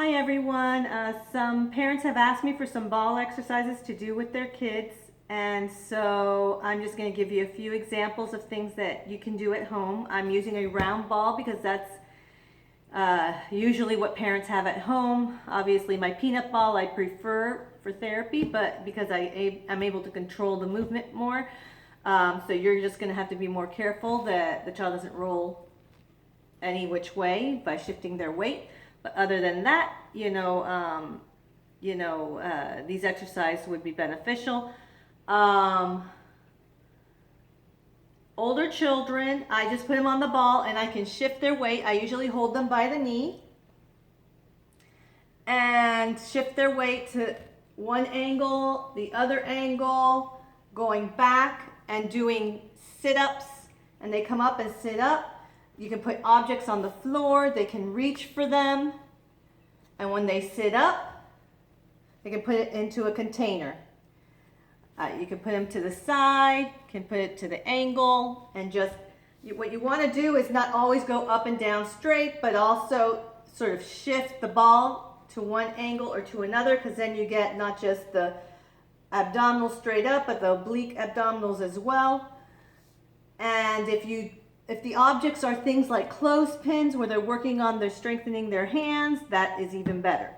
Hi everyone. Some parents have asked me for some ball exercises to do with their kids, and so I'm just going to give you a few examples of things that you can do at home. I'm using a round ball because that's usually what parents have at home. Obviously my peanut ball I prefer for therapy, but because I'm able to control the movement more, so you're just going to have to be more careful that the child doesn't roll any which way by shifting their weight. But other than that, these exercises would be beneficial. Older children, I just put them on the ball and I can shift their weight. I usually hold them by the knee and shift their weight to one angle, the other angle, going back and doing sit-ups, and they come up and sit up. You can put objects on the floor, they can reach for them, and when they sit up, they can put it into a container. You can put them to the side, can put it to the angle, and what you want to do is not always go up and down straight, but also sort of shift the ball to one angle or to another, because then you get not just the abdominals straight up, but the oblique abdominals as well. And if the objects are things like clothespins where they're working on strengthening their hands, that is even better,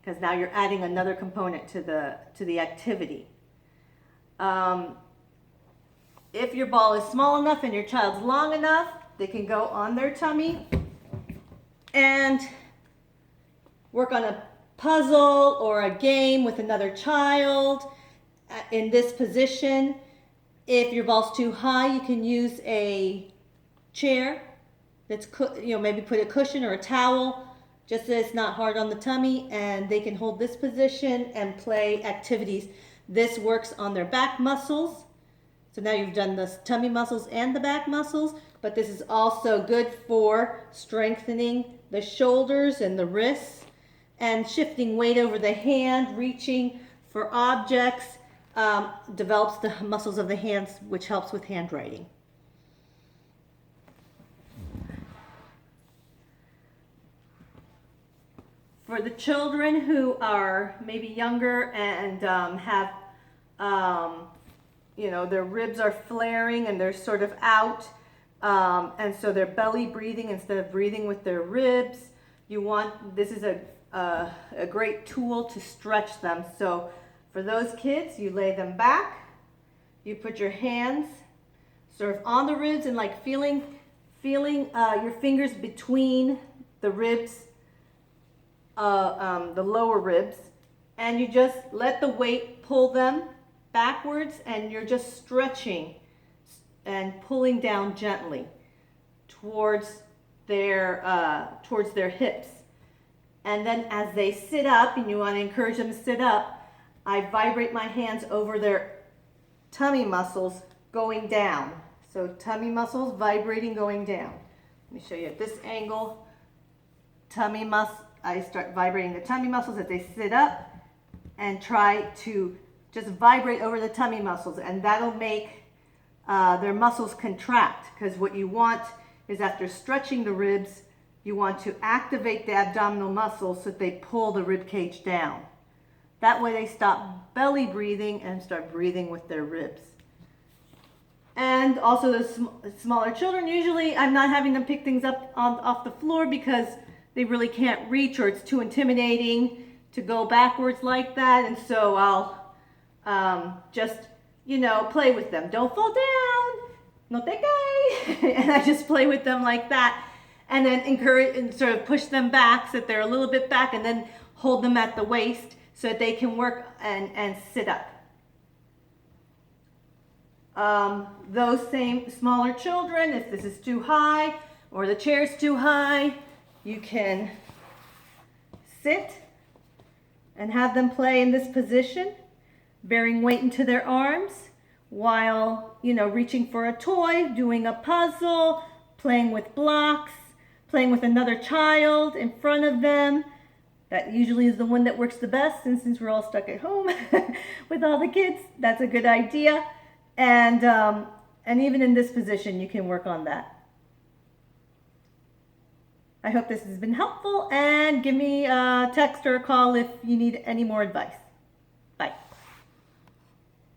because now you're adding another component to the activity. If your ball is small enough and your child's long enough, they can go on their tummy and work on a puzzle or a game with another child in this position. If your ball's too high, you can use a chair that's, maybe put a cushion or a towel just so it's not hard on the tummy, and they can hold this position and play activities. This works on their back muscles. So now you've done the tummy muscles and the back muscles, but this is also good for strengthening the shoulders and the wrists and shifting weight over the hand, reaching for objects, develops the muscles of the hands, which helps with handwriting. For the children who are maybe younger and have, their ribs are flaring and they're sort of out, and so they're belly breathing instead of breathing with their ribs, this is a great tool to stretch them. So for those kids, you lay them back, you put your hands sort of on the ribs and like feeling your fingers between the ribs, the lower ribs, and you just let the weight pull them backwards, and you're just stretching and pulling down gently towards their hips. And then as they sit up, and you want to encourage them to sit up, I vibrate my hands over their tummy muscles going down. So tummy muscles vibrating going down. Let me show you at this angle. I start vibrating the tummy muscles as they sit up, and try to just vibrate over the tummy muscles, and that'll make their muscles contract, because what you want is, after stretching the ribs, you want to activate the abdominal muscles so that they pull the rib cage down. That way they stop belly breathing and start breathing with their ribs. And also the smaller children, usually I'm not having them pick things up off the floor because they really can't reach, or it's too intimidating to go backwards like that. And so I'll just, play with them. Don't fall down, no te caes. And I just play with them like that, and then encourage and sort of push them back so that they're a little bit back, and then hold them at the waist so that they can work and sit up. Those same smaller children, if this is too high or the chair's too high, you can sit and have them play in this position, bearing weight into their arms while, reaching for a toy, doing a puzzle, playing with blocks, playing with another child in front of them. That usually is the one that works the best, and since we're all stuck at home with all the kids, that's a good idea. And even in this position, you can work on that. I hope this has been helpful, and give me a text or a call if you need any more advice.